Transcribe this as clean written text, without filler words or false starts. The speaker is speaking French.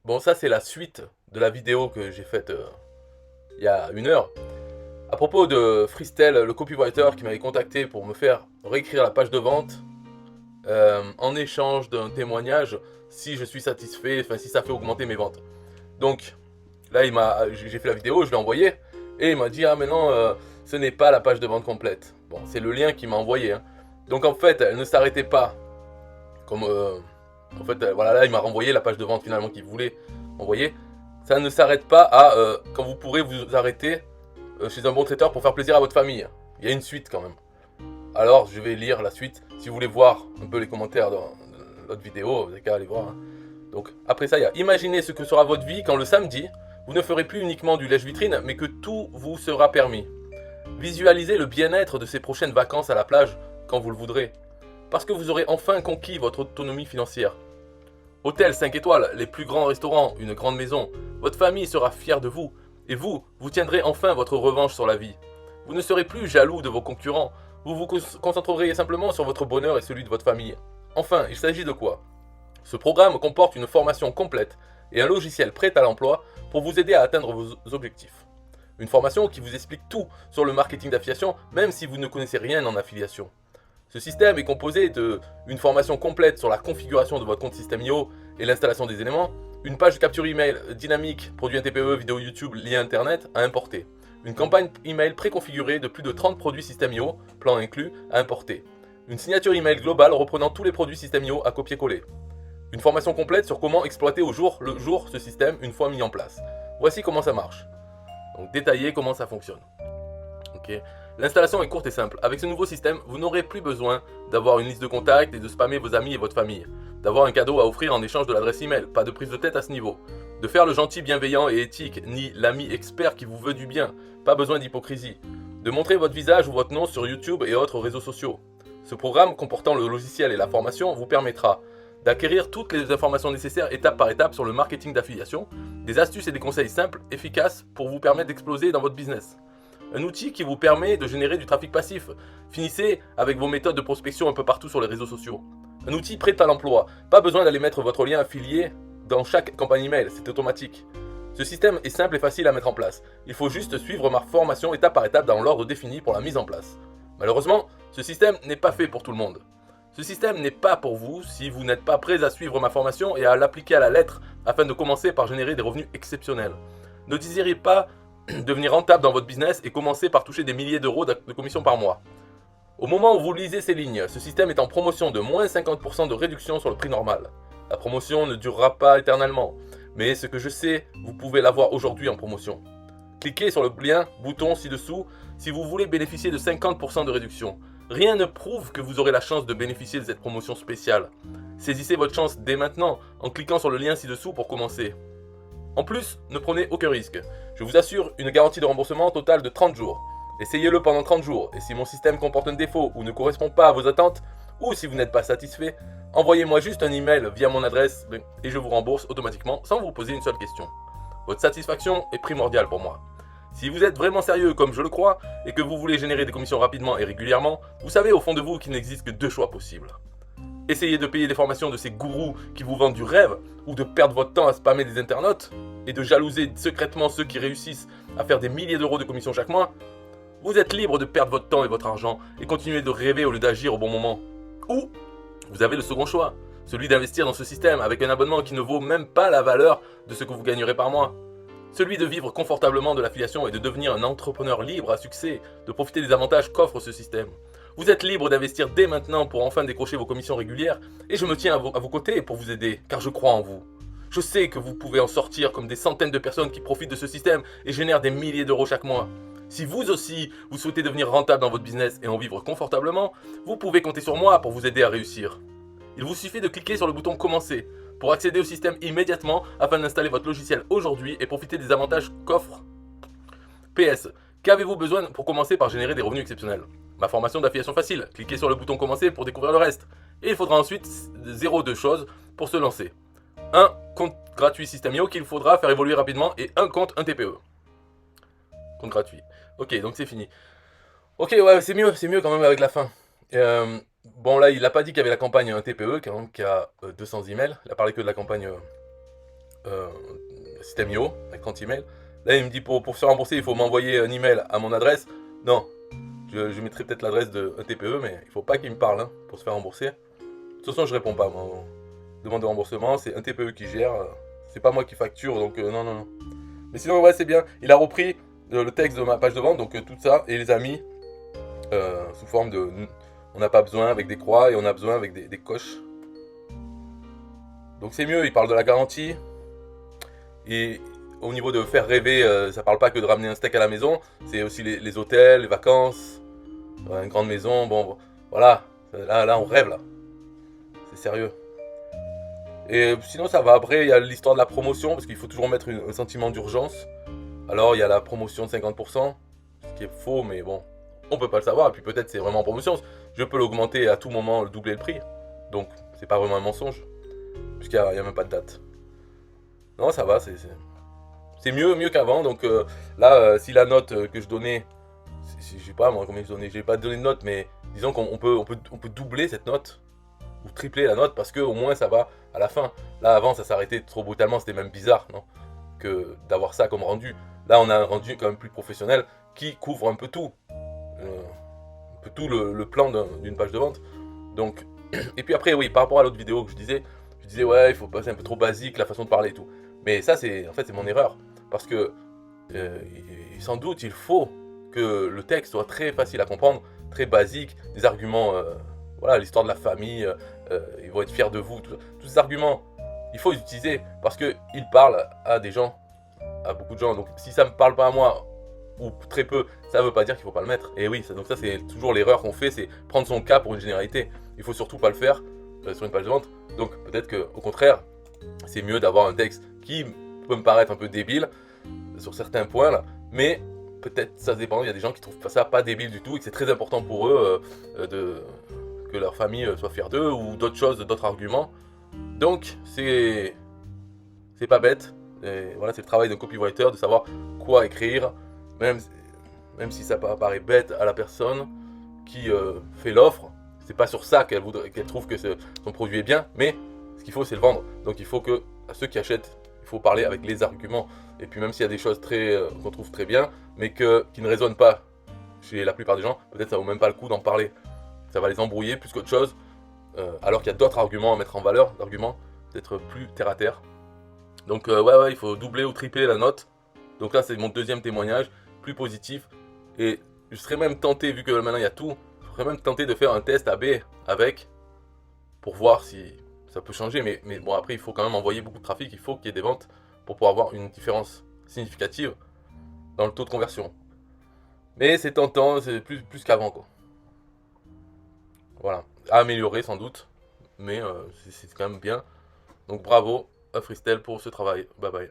Bon, ça c'est la suite de la vidéo que j'ai faite il y a 1 heure. À propos de Freestel, le copywriter qui m'avait contacté pour me faire réécrire la page de vente en échange d'un témoignage si je suis satisfait, enfin si ça fait augmenter mes ventes. Donc là, j'ai fait la vidéo, je l'ai envoyé et il m'a dit ah mais non, ce n'est pas la page de vente complète. Bon, c'est le lien qu'il m'a envoyé, hein. Donc en fait, elle ne s'arrêtait pas comme voilà, là il m'a renvoyé la page de vente finalement qu'il voulait envoyer. Ça ne s'arrête pas à quand vous pourrez vous arrêter chez un bon traiteur pour faire plaisir à votre famille. Il y a une suite quand même. Alors je vais lire la suite. Si vous voulez voir un peu les commentaires dans l'autre vidéo, vous n'avez qu'à aller voir, hein. Donc après ça, il y a imaginez ce que sera votre vie quand le samedi, vous ne ferez plus uniquement du lèche-vitrine, mais que tout vous sera permis. Visualisez le bien-être de ces prochaines vacances à la plage quand vous le voudrez. Parce que vous aurez enfin conquis votre autonomie financière. Hôtel 5 étoiles, les plus grands restaurants, une grande maison. Votre famille sera fière de vous. Et vous, vous tiendrez enfin votre revanche sur la vie. Vous ne serez plus jaloux de vos concurrents. Vous vous concentrerez simplement sur votre bonheur et celui de votre famille. Enfin, il s'agit de quoi? Ce programme comporte une formation complète et un logiciel prêt à l'emploi pour vous aider à atteindre vos objectifs. Une formation qui vous explique tout sur le marketing d'affiliation, même si vous ne connaissez rien en affiliation. Ce système est composé d'une formation complète sur la configuration de votre compte System.io et l'installation des éléments, une page de capture email dynamique, produit un TPE, vidéo YouTube, lien internet à importer, une campagne email préconfigurée de plus de 30 produits System.io, plan inclus, à importer, une signature email globale reprenant tous les produits System.io à copier-coller, une formation complète sur comment exploiter au jour le jour ce système une fois mis en place. Voici comment ça marche. Donc détailler comment ça fonctionne. Ok. L'installation est courte et simple. Avec ce nouveau système, vous n'aurez plus besoin d'avoir une liste de contacts et de spammer vos amis et votre famille. D'avoir un cadeau à offrir en échange de l'adresse email. Pas de prise de tête à ce niveau. De faire le gentil, bienveillant et éthique, ni l'ami expert qui vous veut du bien. Pas besoin d'hypocrisie. De montrer votre visage ou votre nom sur YouTube et autres réseaux sociaux. Ce programme, comportant le logiciel et la formation, vous permettra d'acquérir toutes les informations nécessaires étape par étape sur le marketing d'affiliation, des astuces et des conseils simples, efficaces pour vous permettre d'exploser dans votre business. Un outil qui vous permet de générer du trafic passif. Finissez avec vos méthodes de prospection un peu partout sur les réseaux sociaux. Un outil prêt à l'emploi. Pas besoin d'aller mettre votre lien affilié dans chaque campagne email, c'est automatique. Ce système est simple et facile à mettre en place. Il faut juste suivre ma formation étape par étape dans l'ordre défini pour la mise en place. Malheureusement, ce système n'est pas fait pour tout le monde. Ce système n'est pas pour vous si vous n'êtes pas prêt à suivre ma formation et à l'appliquer à la lettre afin de commencer par générer des revenus exceptionnels. Ne désirez pas devenir rentable dans votre business et commencer par toucher des milliers d'euros de commission par mois. Au moment où vous lisez ces lignes, ce système est en promotion de moins 50% de réduction sur le prix normal. La promotion ne durera pas éternellement, mais ce que je sais, vous pouvez l'avoir aujourd'hui en promotion. Cliquez sur le lien, bouton ci-dessous, si vous voulez bénéficier de 50% de réduction. Rien ne prouve que vous aurez la chance de bénéficier de cette promotion spéciale. Saisissez votre chance dès maintenant en cliquant sur le lien ci-dessous pour commencer. En plus, ne prenez aucun risque. Je vous assure une garantie de remboursement totale de 30 jours. Essayez-le pendant 30 jours, et si mon système comporte un défaut ou ne correspond pas à vos attentes, ou si vous n'êtes pas satisfait, envoyez-moi juste un email via mon adresse et je vous rembourse automatiquement sans vous poser une seule question. Votre satisfaction est primordiale pour moi. Si vous êtes vraiment sérieux comme je le crois, et que vous voulez générer des commissions rapidement et régulièrement, vous savez au fond de vous qu'il n'existe que 2 choix possibles. Essayez de payer des formations de ces gourous qui vous vendent du rêve, ou de perdre votre temps à spammer des internautes, et de jalouser secrètement ceux qui réussissent à faire des milliers d'euros de commissions chaque mois. Vous êtes libre de perdre votre temps et votre argent, et continuer de rêver au lieu d'agir au bon moment. Ou, vous avez le second choix, celui d'investir dans ce système avec un abonnement qui ne vaut même pas la valeur de ce que vous gagnerez par mois. Celui de vivre confortablement de l'affiliation et de devenir un entrepreneur libre à succès, de profiter des avantages qu'offre ce système. Vous êtes libre d'investir dès maintenant pour enfin décrocher vos commissions régulières, et je me tiens à vos côtés pour vous aider, car je crois en vous. Je sais que vous pouvez en sortir comme des centaines de personnes qui profitent de ce système et génèrent des milliers d'euros chaque mois. Si vous aussi, vous souhaitez devenir rentable dans votre business et en vivre confortablement, vous pouvez compter sur moi pour vous aider à réussir. Il vous suffit de cliquer sur le bouton Commencer pour accéder au système immédiatement afin d'installer votre logiciel aujourd'hui et profiter des avantages qu'offre. PS, qu'avez-vous besoin pour commencer par générer des revenus exceptionnels? Ma formation d'affiliation facile, cliquez sur le bouton Commencer pour découvrir le reste. Et il faudra ensuite 0,2 choses pour se lancer. Un compte gratuit System.io qu'il faudra faire évoluer rapidement et un compte, un TPE. Compte gratuit. Ok, donc c'est fini. Ok, ouais, c'est mieux quand même avec la fin. Bon, là, il n'a pas dit qu'il y avait la campagne un TPE, qui a 200 emails. Il a parlé que de la campagne système IO, avec 30 emails. Là, il me dit pour se faire rembourser, il faut m'envoyer un email à mon adresse. Non, je mettrai peut-être l'adresse d'un TPE, mais il faut pas qu'il me parle hein, pour se faire rembourser. De toute façon, je réponds pas. Moi, demande de remboursement, c'est un TPE qui gère. C'est pas moi qui facture, donc non, non, non. Mais sinon, ouais, c'est bien. Il a repris le texte de ma page de vente, donc tout ça, et les a mis sous forme de... On n'a pas besoin avec des croix et on a besoin avec des coches. Donc c'est mieux, il parle de la garantie. Et au niveau de faire rêver, ça parle pas que de ramener un steak à la maison, c'est aussi les hôtels, les vacances, une grande maison, bon, voilà. Là, on rêve, là. C'est sérieux. Et sinon, ça va. Après, il y a l'histoire de la promotion, parce qu'il faut toujours mettre un sentiment d'urgence. Alors, il y a la promotion de 50%, ce qui est faux, mais bon, on peut pas le savoir. Et puis peut-être c'est vraiment en promotion. Je peux l'augmenter à tout moment, le doubler le prix. Donc, c'est pas vraiment un mensonge, puisqu'il n'y a même pas de date. Non, ça va, c'est mieux qu'avant. Donc là, si la note que je donnais, je sais pas moi combien je donnais, j'ai pas donné de note, mais disons qu'on peut doubler cette note ou tripler la note parce que au moins ça va à la fin. Là, avant, ça s'arrêtait trop brutalement, c'était même bizarre, non? Que d'avoir ça comme rendu. Là, on a un rendu quand même plus professionnel qui couvre un peu tout, le plan d'une page de vente. Donc, et puis après, oui, par rapport à l'autre vidéo que je disais ouais, il faut passer un peu trop basique la façon de parler et tout. Mais ça, en fait, c'est mon erreur. Parce que, sans doute, il faut que le texte soit très facile à comprendre, très basique, des arguments, voilà, l'histoire de la famille, ils vont être fiers de vous, tous ces arguments, il faut les utiliser parce qu'ils parlent à des gens, à beaucoup de gens. Donc, si ça ne me parle pas à moi, ou très peu, ça ne veut pas dire qu'il ne faut pas le mettre. Et oui, donc ça, c'est toujours l'erreur qu'on fait, c'est prendre son cas pour une généralité. Il faut surtout pas le faire sur une page de vente. Donc, peut-être qu'au contraire, c'est mieux d'avoir un texte qui peut me paraître un peu débile sur certains points là, mais peut-être ça dépend, il y a des gens qui trouvent ça pas débile du tout et que c'est très important pour eux que leur famille soit fière d'eux ou d'autres choses, d'autres arguments. Donc c'est pas bête, et voilà, c'est le travail d'un copywriter de savoir quoi écrire, même si ça paraît bête à la personne qui fait l'offre. C'est pas sur ça qu'elle trouve que son produit est bien, mais ce qu'il faut, c'est le vendre. Donc il faut que, à ceux qui achètent, il faut parler avec les arguments. Et puis même s'il y a des choses qu'on trouve très bien, mais qui ne résonnent pas chez la plupart des gens, peut-être ça vaut même pas le coup d'en parler. Ça va les embrouiller plus qu'autre chose, alors qu'il y a d'autres arguments à mettre en valeur, d'arguments peut-être plus terre à terre. Donc ouais, il faut doubler ou tripler la note. Donc là, c'est mon deuxième témoignage, plus positif. Et je serais même tenté, vu que maintenant il y a tout, je serais même tenté de faire un test AB avec, pour voir si ça peut changer. Mais bon, après, il faut quand même envoyer beaucoup de trafic, il faut qu'il y ait des ventes pour pouvoir avoir une différence significative dans le taux de conversion. Mais c'est tentant, c'est plus qu'avant, quoi. Voilà, à améliorer sans doute, mais c'est quand même bien. Donc bravo à Freestyle pour ce travail. Bye bye.